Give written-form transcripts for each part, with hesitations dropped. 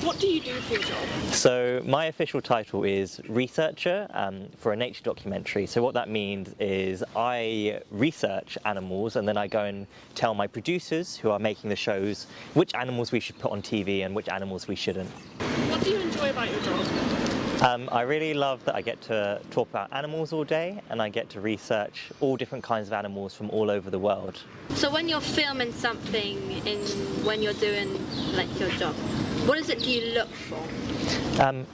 What do you do for your job? So my official title is researcher for a nature documentary. So what that means is I research animals and then I go and tell my producers who are making the shows which animals we should put on TV and which animals we shouldn't. What do you enjoy about your job? I really love that I get to talk about animals all day and I get to research all different kinds of animals from all over the world. So when you're filming something when you're doing like your job, what is it do you look for?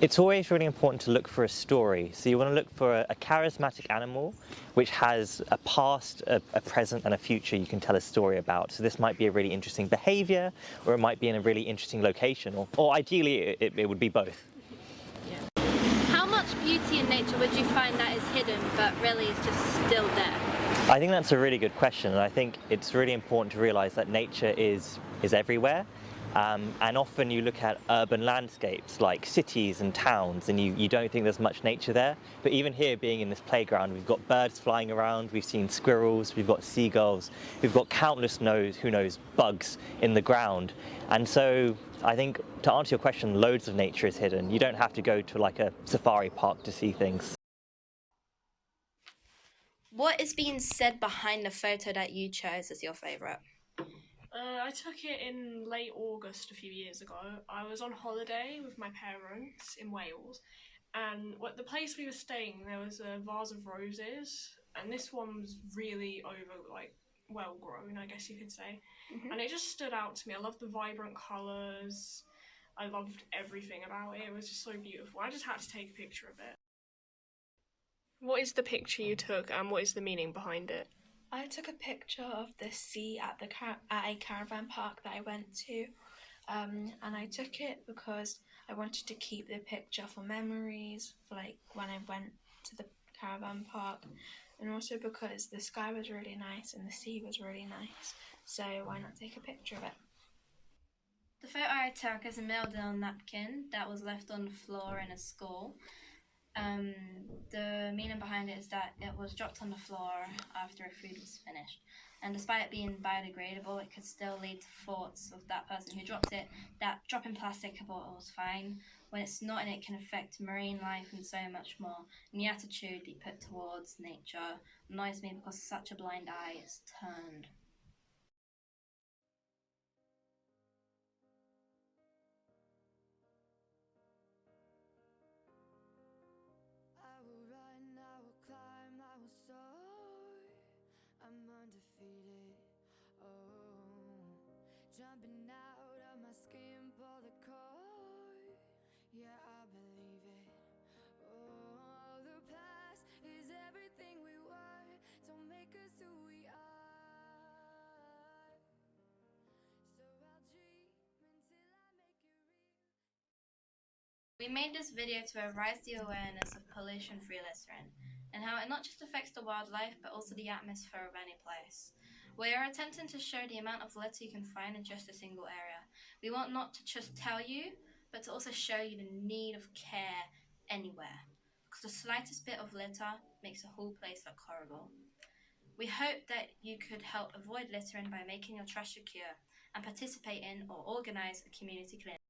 It's always really important to look for a story. So you want to look for a charismatic animal which has a past, a present and a future you can tell a story about. So this might be a really interesting behaviour or it might be in a really interesting location or ideally it would be both. How much beauty in nature would you find that is hidden but really is just still there? I think that's a really good question, and I think it's really important to realise that nature is everywhere. And often you look at urban landscapes like cities and towns and you don't think there's much nature there. But even here, being in this playground, we've got birds flying around, we've seen squirrels, we've got seagulls, we've got countless bugs in the ground. And so I think to answer your question, loads of nature is hidden. You don't have to go to like a safari park to see things. What is being said behind the photo that you chose as your favourite? I took it in late August a few years ago. I was on holiday with my parents in Wales, and the place we were staying, there was a vase of roses, and this one was really well grown, I guess you could say. And it just stood out to me. I loved the vibrant colours. I loved everything about it. It was just so beautiful. I just had to take a picture of it. What is the picture you took and what is the meaning behind it? I took a picture of the sea at a caravan park that I went to, and I took it because I wanted to keep the picture for memories, for like when I went to the caravan park, and also because the sky was really nice and the sea was really nice, so why not take a picture of it? The photo I took is a meal napkin that was left on the floor in a school. The meaning behind it is that it was dropped on the floor after a food was finished, and despite it being biodegradable, it could still lead to thoughts of that person who dropped it that dropping plastic bottle was fine. When it's not, and it can affect marine life and so much more. And the attitude you put towards nature annoys me because such a blind eye is turned. I will run, I will climb, I will soar. I'm undefeated. Oh, jumping out of my skin, pull the cord. Yeah, I believe it. Oh, the past is everything we were. Don't make us who we are. So I'll dream until I make it real. We made this video to raise the awareness of pollution-free littering and how it not just affects the wildlife but also the atmosphere of any place. We are attempting to show the amount of litter you can find in just a single area. We want not to just tell you, but to also show you the need of care anywhere, because the slightest bit of litter makes a whole place look horrible. We hope that you could help avoid littering by making your trash secure and participate in or organise a community cleanup.